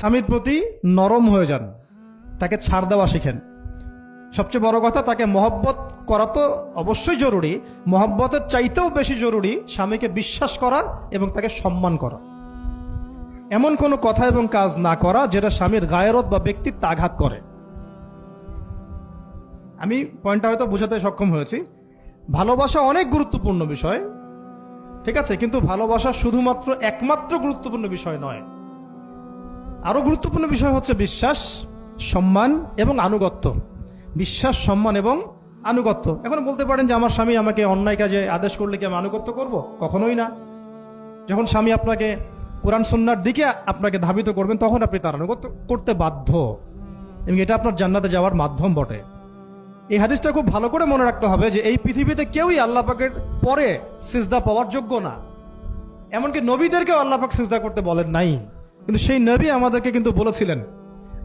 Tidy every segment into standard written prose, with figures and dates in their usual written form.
স্বামীর প্রতি নরম হয়ে যান, তাকে ছাড় দেওয়া শিখেন। সবচেয়ে বড় কথা, তাকে মহব্বত করা তো অবশ্যই জরুরি, মহব্বতের চাইতেও বেশি জরুরি স্বামীকে বিশ্বাস করা এবং তাকে সম্মান করা। এমন কোনো কথা এবং কাজ না করা যেটা স্বামীর গায়রত বা ব্যক্তিত্ব আঘাত করে। আমি পয়েন্টটা হয়তো বোঝাতে সক্ষম হয়েছি। ভালোবাসা অনেক গুরুত্বপূর্ণ বিষয়, ঠিক আছে, কিন্তু ভালোবাসা শুধুমাত্র একমাত্র গুরুত্বপূর্ণ বিষয় নয়। আরো গুরুত্বপূর্ণ বিষয় হচ্ছে বিশ্বাস, সম্মান এবং আনুগত্য। বিশ্বাস, সম্মান এবং আনুগত্য। এখন বলতে পারেন যে আমার স্বামী আমাকে অন্যায় কাজে আদেশ করলে কি আমি আনুগত্য করব? কখনোই না। যখন স্বামী আপনাকে কোরআন সুন্নাহর দিকে আপনাকে ধাবিত করবেন, তখন আপনি তার আনুগত্য করতে বাধ্য, এবং এটা আপনার জান্নাতে যাওয়ার মাধ্যম বটে। এই হাদিসটা খুব ভালো করে মনে রাখতে হবে যে এই পৃথিবীতে কেউই আল্লাহ পাকের পরে সিজদা পাওয়ার যোগ্য না। এমনকি নবীদেরকেও আল্লাহ পাক সিজদা করতে বলেন নাই, কিন্তু সেই নবী আমাদেরকে কিন্তু বলেছিলেন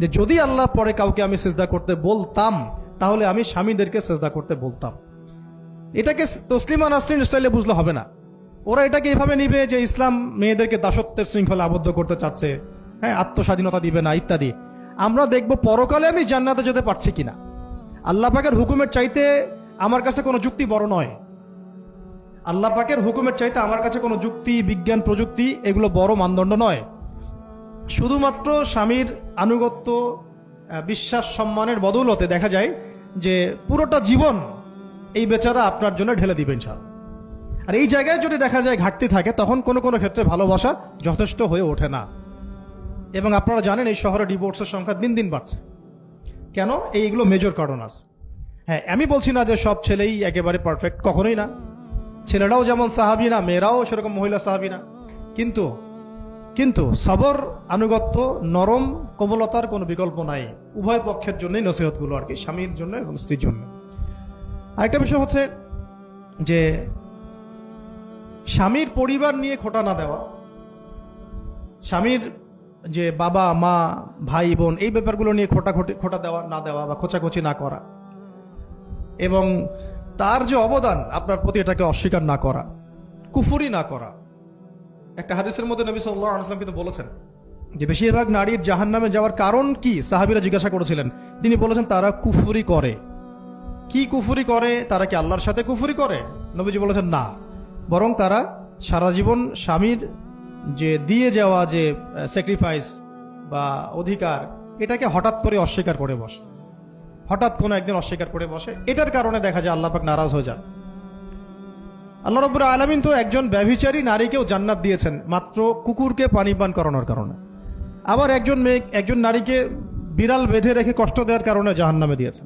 যে যদি আল্লাহ পরে কাউকে আমি সিজদা করতে বলতাম, তাহলে আমি স্বামীদেরকে সিজদা করতে বলতাম। এটাকে তসলিমা নাসরিন স্টাইলে বুঝলে হবে না। ওরা এটাকে এভাবে নিবে যে ইসলাম মেয়েদেরকে দাসত্বের শৃঙ্খলা আবদ্ধ করতে চাচ্ছে, হ্যাঁ, আত্মস্বাধীনতা দিবে না ইত্যাদি। আমরা দেখব পরকালে আমি জান্নাতে যেতে পারছি কিনা। আল্লাহ পাকের হুকুমের চাইতে আমার কাছে কোনো যুক্তি বড় নয়। আল্লাহ পাকের হুকুমের চাইতে আমার কাছে কোনো যুক্তি, বিজ্ঞান, প্রযুক্তি এগুলো বড় মানদণ্ড নয়। শুধুমাত্র স্বামীর আনুগত্য, বিশ্বাস, সম্মানের বদৌলতে দেখা যায় যে পুরোটা জীবন এই বেচারা আপনার জন্য ঢেলে দিবেন ইনশাআল্লাহ। আর এই জায়গায় যদি দেখা যায় ঘাটতি থাকে, তখন কোনো কোনো ক্ষেত্রে ভালোবাসা যথেষ্ট হয়ে ওঠে না। এবং আপনারা জানেন এই শহরে ডিভোর্সের সংখ্যা দিন দিন বাড়ছে। কেন? এইগুলো মেজর কারণ আছে। হ্যাঁ, আমি বলছি না যে সব ছেলেই একেবারে পারফেক্ট, কখনোই না। ছেলেরাও যেমন সাহাবী না, মেয়েরাও সেরকম মহিলা সাহাবী না। কিন্তু কিন্তু সবর, আনুগত্য, নরম কোমলতার কোনো বিকল্প নাই। উভয় পক্ষের জন্যই নসিহতগুলো আর কি, স্বামীর জন্য এবং স্ত্রীর জন্য। আরেকটা বিষয় হচ্ছে যে স্বামীর পরিবার নিয়ে খোঁটা না দেওয়া, স্বামীর যে বাবা মা ভাই বোন এই ব্যাপারগুলো নিয়ে খোঁটা দেওয়া না দেওয়া বা খোঁচাখুচি না করা, এবং তার যে অবদান আপনার প্রতি এটাকে অস্বীকার না করা, কুফরি না করা। একটা হাদিসের মধ্যে নবী সাল্লাল্লাহু আলাইহি ওয়াসাল্লাম কিন্তু বলেছেন যে বেশিরভাগ নারীর জাহান্নামে যাওয়ার কারণ কি? সাহাবীরা জিজ্ঞাসা করেছিলেন, তিনি বলেছেন তারা কুফরি করে। কি কুফরি করে? তারা কি আল্লাহর সাথে কুফরি করে? নবীজি বলেছেন না, বরং তারা সারা জীবন স্বামীর যে দিয়ে যাওয়া যে স্যাক্রিফাইস বা অধিকার, এটাকে হঠাৎ করে অস্বীকার করে বসে, হঠাৎ কোনো একদিন অস্বীকার করে বসে। এটার কারণে দেখা যায় আল্লাহ পাক নারাজ হয়ে যান। আল্লাহ রাব্বুল আলামিন তো একজন ব্যভিচারী নারীকেও জান্নাত দিয়েছেন মাত্র কুকুরকে পানি পান করানোর কারণে। আবার একজন নারীকে বিড়াল বেঁধে রেখে কষ্ট দেওয়ার কারণে জাহান্নামে দিয়েছেন।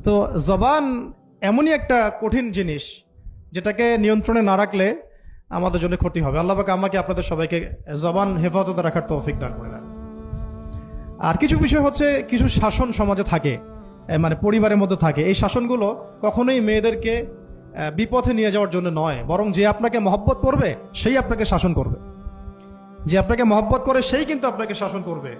তো জবান এমনই একটা কঠিন জিনিস, যেটাকে নিয়ন্ত্রণে না রাখলে আমাদের জন্য ক্ষতি হবে। আল্লাহ পাক আমাকে আপনাদের সবাইকে জবান হেফাজতে রাখার তৌফিক দান করে দেন। আর কিছু বিষয় হচ্ছে, কিছু শাসন সমাজে থাকে, মানে পরিবারের মধ্যে থাকে। এই শাসনগুলো কখনোই মেয়েদেরকে বিপথে নিয়ে যাওয়ার জন্য নয়, বরং যে আপনাকে মহব্বত করবে সেই আপনাকে শাসন করবে। যে আপনাকে মহব্বত করে সেই কিন্তু আপনাকে শাসন করবে।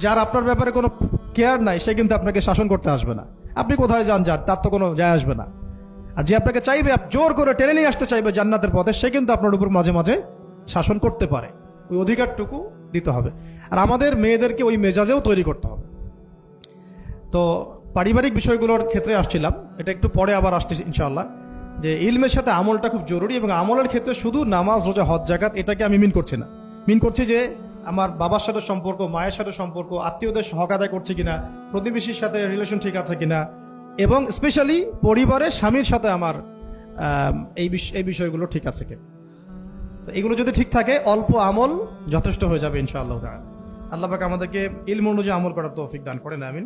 যার আপনার ব্যাপারে কোনো কেয়ার নাই সে কিন্তু আপনাকে শাসন করতে আসবে না। আপনি কোথায় যান তার তো কোনো যায় আসবে না। আর যে আপনাকে চাইবে, জোর করে টেনে নিয়ে আসতে চাইবে জান্নাতের পথে, সে কিন্তু আপনার উপর মাঝে মাঝে শাসন করতে পারে। ওই অধিকারটুকু দিতে হবে। আর আমাদের মেয়েদেরকে ওই মেজাজেও তৈরি করতে হবে। তো পারিবারিক বিষয়গুলোর ক্ষেত্রে আসছিলাম, এটা একটু পরে আবার আসতেছি ইনশাআল্লাহ, যে ইলমের সাথে আমলটা খুব জরুরি। এবং আমলের ক্ষেত্রে শুধু নামাজ, রোজা, হজ, যাকাত এটাকে আমি মিন করছি না। মিন করছি যে আমার বাবার সাথে সম্পর্ক, মায়ের সাথে সম্পর্ক, আত্মীয়দের হক আদায় করছি কিনা, প্রতিবেশীর সাথে রিলেশন ঠিক আছে কিনা, এবং স্পেশালি পরিবারের স্বামীর সাথে আমার এই বিষয়গুলো ঠিক আছে কিনা। তো এগুলো যদি ঠিক থাকে, অল্প আমল যথেষ্ট হয়ে যাবে ইনশাআল্লাহ তাআলা। আল্লাহ পাক আমাদেরকে ইলম অনুযায়ী আমল করার তৌফিক দান করেন, আমিন।